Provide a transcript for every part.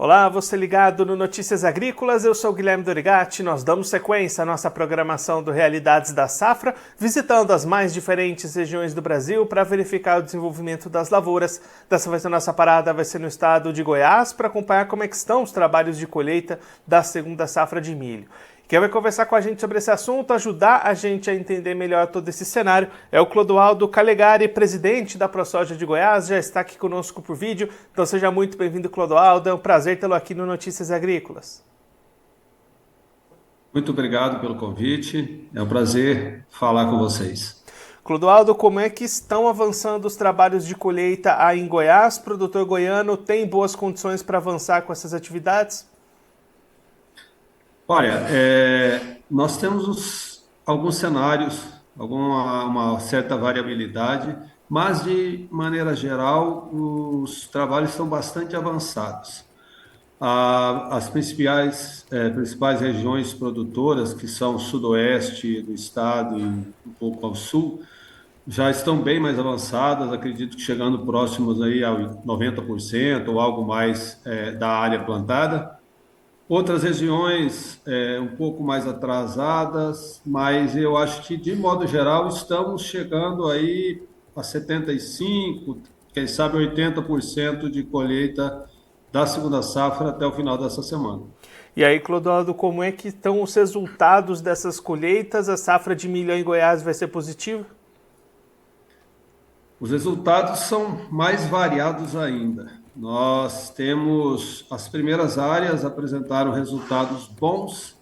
Olá, você ligado no Notícias Agrícolas, eu sou o Guilherme Dorigatti. Nós damos sequência à nossa programação do Realidades da Safra, visitando as mais diferentes regiões do Brasil para verificar o desenvolvimento das lavouras. Dessa vez a nossa parada vai ser no estado de Goiás para acompanhar como é que estão os trabalhos de colheita da segunda safra de milho. Quem vai conversar com a gente sobre esse assunto, ajudar a gente a entender melhor todo esse cenário, é o Clodoaldo Calegari, presidente da ProSoja de Goiás, já está aqui conosco por vídeo. Então seja muito bem-vindo, Clodoaldo, é um prazer tê-lo aqui no Notícias Agrícolas. Muito obrigado pelo convite, é um prazer falar com vocês. Clodoaldo, como é que estão avançando os trabalhos de colheita aí em Goiás? O produtor goiano tem boas condições para avançar com essas atividades? Olha, nós temos alguns cenários, uma certa variabilidade, mas de maneira geral os trabalhos estão bastante avançados. As principais regiões produtoras, que são o sudoeste do estado e um pouco ao sul, já estão bem mais avançadas, acredito que chegando próximos aí a 90% ou algo mais da área plantada. Outras regiões um pouco mais atrasadas, mas eu acho que, de modo geral, estamos chegando aí a 75%, quem sabe 80% de colheita da segunda safra até o final dessa semana. E aí, Clodoaldo, como é que estão os resultados dessas colheitas? A safra de milho em Goiás vai ser positiva? Os resultados são mais variados ainda. Nós temos as primeiras áreas apresentaram resultados bons,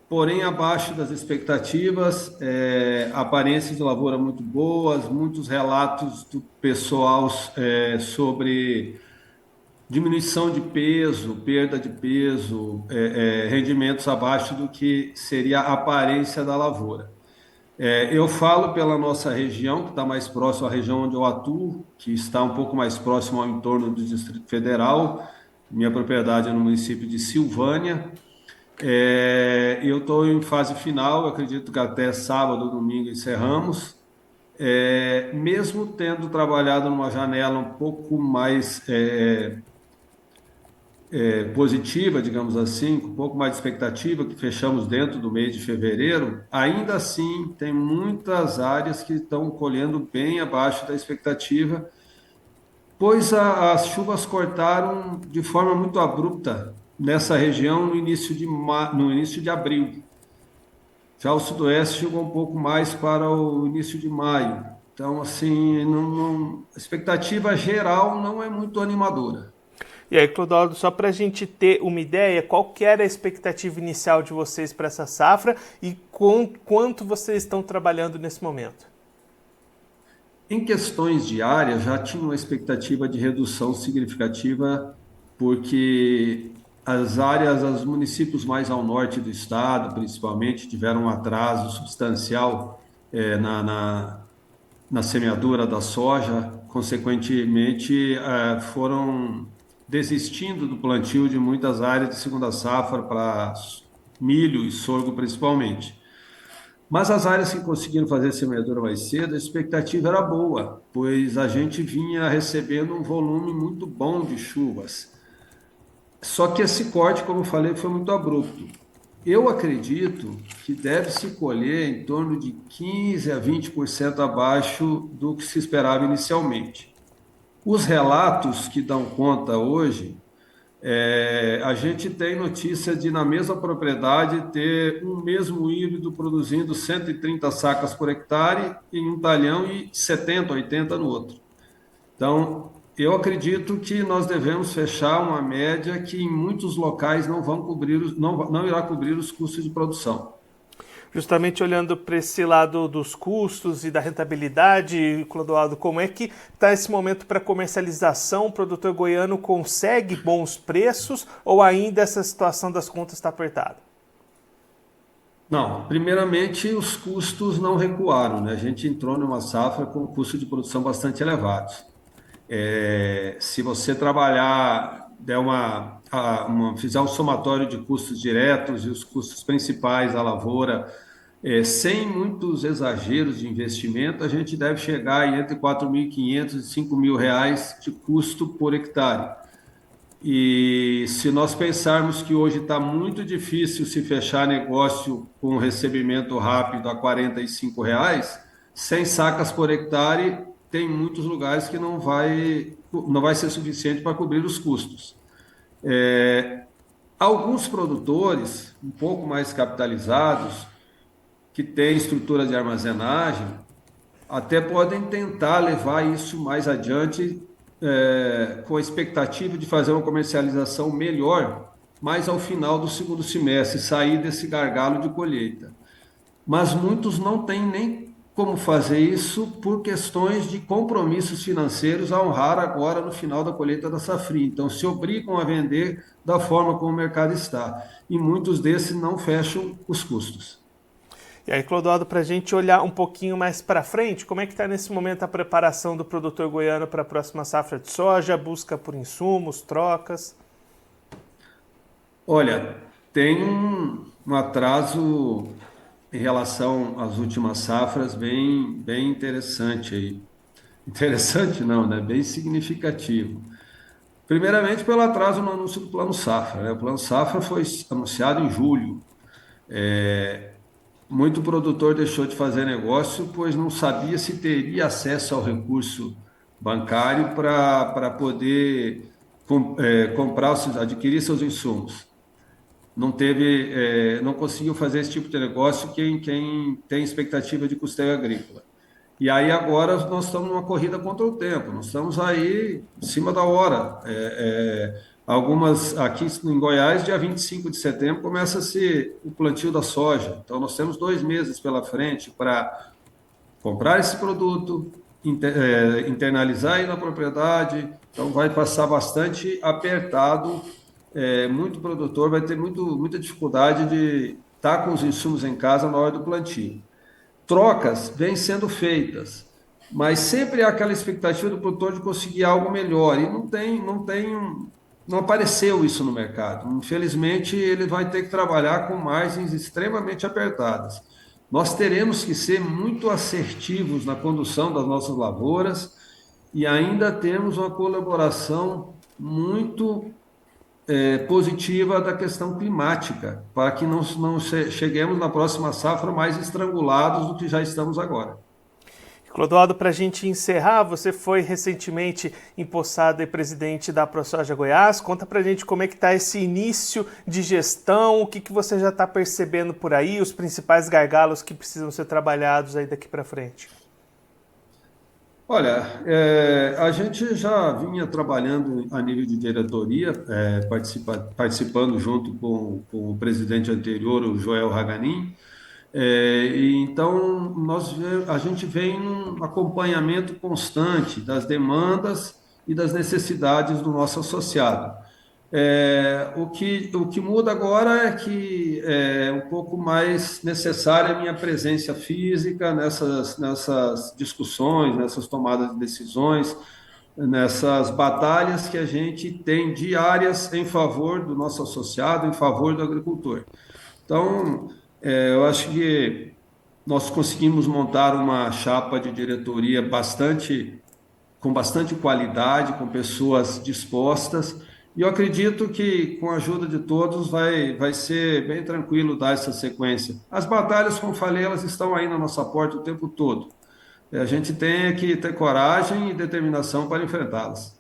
porém abaixo das expectativas, aparências de lavoura muito boas, muitos relatos do pessoal sobre diminuição de peso, perda de peso, rendimentos abaixo do que seria a aparência da lavoura. Eu falo pela nossa região, que está mais próximo à região onde eu atuo, que está um pouco mais próximo ao entorno do Distrito Federal. Minha propriedade é no município de Silvânia. Eu estou em fase final, acredito que até sábado ou domingo encerramos. Mesmo tendo trabalhado numa janela um pouco mais positiva, digamos assim, com um pouco mais de expectativa, que fechamos dentro do mês de fevereiro, ainda assim tem muitas áreas que estão colhendo bem abaixo da expectativa, pois as chuvas cortaram de forma muito abrupta nessa região no início de abril. Já o sudoeste chegou um pouco mais para o início de maio. Então, assim, a expectativa geral não é muito animadora. E aí, Clodoaldo, só para a gente ter uma ideia, qual que era a expectativa inicial de vocês para essa safra e quanto vocês estão trabalhando nesse momento? Em questões de área, já tinha uma expectativa de redução significativa, porque os municípios mais ao norte do estado, principalmente, tiveram um atraso substancial na semeadura da soja, consequentemente, foram desistindo do plantio de muitas áreas de segunda safra para milho e sorgo principalmente. Mas as áreas que conseguiram fazer semeadura mais cedo, a expectativa era boa, pois a gente vinha recebendo um volume muito bom de chuvas. Só que esse corte, como eu falei, foi muito abrupto. Eu acredito que deve-se colher em torno de 15 a 20% abaixo do que se esperava inicialmente. Os relatos que dão conta hoje, a gente tem notícia de, na mesma propriedade, ter um mesmo híbrido produzindo 130 sacas por hectare em um talhão e 70, 80 no outro. Então, eu acredito que nós devemos fechar uma média que em muitos locais não irá cobrir os custos de produção. Justamente olhando para esse lado dos custos e da rentabilidade, Clodoaldo, como é que está esse momento para comercialização? O produtor goiano consegue bons preços ou ainda essa situação das contas está apertada? Não, primeiramente os custos não recuaram, né? A gente entrou numa safra com custos de produção bastante elevados. Se você trabalhar, fizer um somatório de custos diretos e os custos principais da lavoura, sem muitos exageros de investimento, a gente deve chegar em entre R$ 4.500 e R$ 5.000 de custo por hectare. E se nós pensarmos que hoje está muito difícil se fechar negócio com recebimento rápido a R$ 45, 100 sacas por hectare, tem muitos lugares que não vai ser suficiente para cobrir os custos. Alguns produtores, um pouco mais capitalizados, que têm estrutura de armazenagem, até podem tentar levar isso mais adiante, com a expectativa de fazer uma comercialização melhor, mais ao final do segundo semestre, sair desse gargalo de colheita. Mas muitos não têm nem como fazer isso por questões de compromissos financeiros a honrar agora no final da colheita da safrinha. Então, se obrigam a vender da forma como o mercado está. E muitos desses não fecham os custos. E aí, Clodoaldo, para a gente olhar um pouquinho mais para frente, como é que está nesse momento a preparação do produtor goiano para a próxima safra de soja, busca por insumos, trocas? Olha, tem um atraso em relação às últimas safras bem interessante aí. Interessante não, né? Bem significativo. Primeiramente pelo atraso no anúncio do Plano Safra, né? O Plano Safra foi anunciado em julho. Muito produtor deixou de fazer negócio, pois não sabia se teria acesso ao recurso bancário para poder comprar, adquirir seus insumos. Não conseguiu fazer esse tipo de negócio quem tem expectativa de custeio agrícola. E aí agora nós estamos numa corrida contra o tempo, nós estamos aí em cima da hora. Algumas, aqui em Goiás, dia 25 de setembro, começa-se o plantio da soja. Então nós temos 2 meses pela frente para comprar esse produto, internalizar aí na propriedade. Então vai passar bastante apertado. Muito produtor vai ter muita dificuldade de estar com os insumos em casa na hora do plantio. Trocas vêm sendo feitas, mas sempre há aquela expectativa do produtor de conseguir algo melhor, e não apareceu isso no mercado. Infelizmente, ele vai ter que trabalhar com margens extremamente apertadas. Nós teremos que ser muito assertivos na condução das nossas lavouras e ainda temos uma colaboração muito positiva da questão climática, para que não cheguemos na próxima safra mais estrangulados do que já estamos agora. Clodoaldo, para a gente encerrar, você foi recentemente empossado e presidente da ProSoja Goiás. Conta para a gente como é que está esse início de gestão, o que você já está percebendo por aí, os principais gargalos que precisam ser trabalhados aí daqui para frente. Olha, a gente já vinha trabalhando a nível de diretoria, participando junto com o presidente anterior, o Joel Haganin. E então a gente vem num acompanhamento constante das demandas e das necessidades do nosso associado. O que muda agora é que é um pouco mais necessária a minha presença física nessas discussões, nessas tomadas de decisões, nessas batalhas que a gente tem diárias em favor do nosso associado, em favor do agricultor. Então, eu acho que nós conseguimos montar uma chapa de diretoria com bastante qualidade, com pessoas dispostas, e eu acredito que, com a ajuda de todos, vai ser bem tranquilo dar essa sequência. As batalhas, como falei, elas estão aí na nossa porta o tempo todo. A gente tem que ter coragem e determinação para enfrentá-las.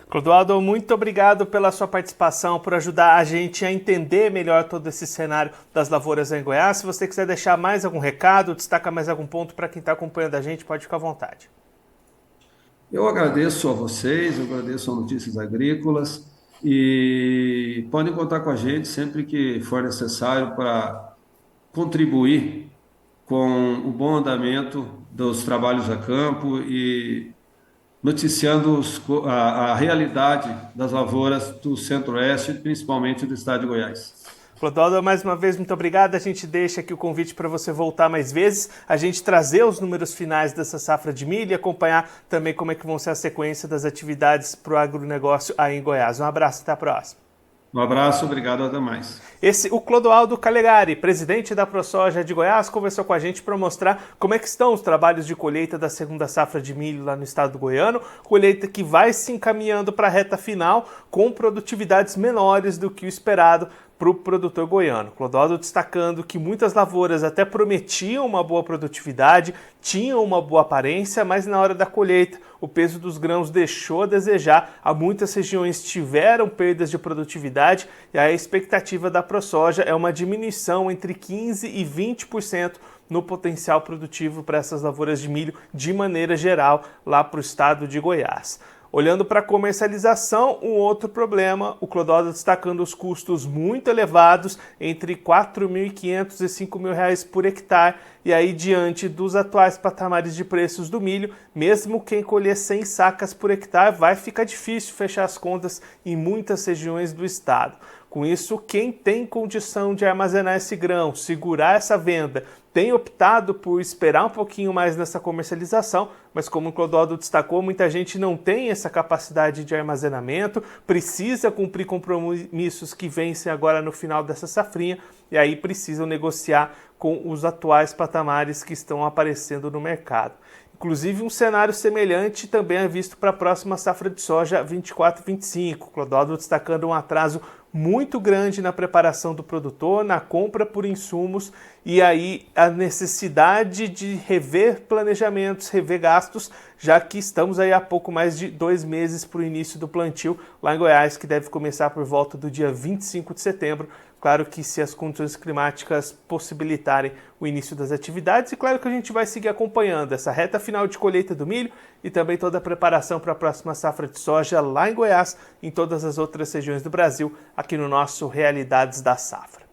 Clodoaldo, muito obrigado pela sua participação, por ajudar a gente a entender melhor todo esse cenário das lavouras em Goiás. Se você quiser deixar mais algum recado, destacar mais algum ponto para quem está acompanhando a gente, pode ficar à vontade. Eu agradeço a vocês, eu agradeço a Notícias Agrícolas e podem contar com a gente sempre que for necessário para contribuir com o bom andamento dos trabalhos a campo e noticiando a realidade das lavouras do Centro-Oeste, principalmente do estado de Goiás. Clodoaldo, mais uma vez, muito obrigado. A gente deixa aqui o convite para você voltar mais vezes, a gente trazer os números finais dessa safra de milho e acompanhar também como é que vão ser a sequência das atividades para o agronegócio aí em Goiás. Um abraço, até a próxima. Um abraço, obrigado, até mais. O Clodoaldo Calegari, presidente da ProSoja de Goiás, conversou com a gente para mostrar como é que estão os trabalhos de colheita da segunda safra de milho lá no estado do goiano, colheita que vai se encaminhando para a reta final com produtividades menores do que o esperado para o produtor goiano. Clodoaldo destacando que muitas lavouras até prometiam uma boa produtividade, tinham uma boa aparência, mas na hora da colheita o peso dos grãos deixou a desejar, muitas regiões tiveram perdas de produtividade e a expectativa da ProSoja é uma diminuição entre 15% e 20% no potencial produtivo para essas lavouras de milho de maneira geral lá para o estado de Goiás. Olhando para a comercialização, um outro problema, o Clodoaldo destacando os custos muito elevados, entre R$ 4.500 e R$ 5.000 por hectare, e aí diante dos atuais patamares de preços do milho, mesmo quem colher 100 sacas por hectare, vai ficar difícil fechar as contas em muitas regiões do estado. Com isso, quem tem condição de armazenar esse grão, segurar essa venda, tem optado por esperar um pouquinho mais nessa comercialização, mas como o Clodoaldo destacou, muita gente não tem essa capacidade de armazenamento, precisa cumprir compromissos que vencem agora no final dessa safrinha, e aí precisam negociar com os atuais patamares que estão aparecendo no mercado. Inclusive, um cenário semelhante também é visto para a próxima safra de soja 24-25. Clodoaldo destacando um atraso muito grande na preparação do produtor, na compra por insumos e aí a necessidade de rever planejamentos, rever gastos, já que estamos aí há pouco mais de 2 meses para o início do plantio lá em Goiás, que deve começar por volta do dia 25 de setembro. Claro que se as condições climáticas possibilitarem o início das atividades, e claro que a gente vai seguir acompanhando essa reta final de colheita do milho e também toda a preparação para a próxima safra de soja lá em Goiás e em todas as outras regiões do Brasil, aqui no nosso Realidades da Safra.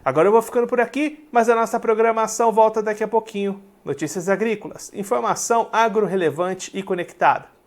Agora eu vou ficando por aqui, mas a nossa programação volta daqui a pouquinho. Notícias agrícolas, informação agro relevante e conectada.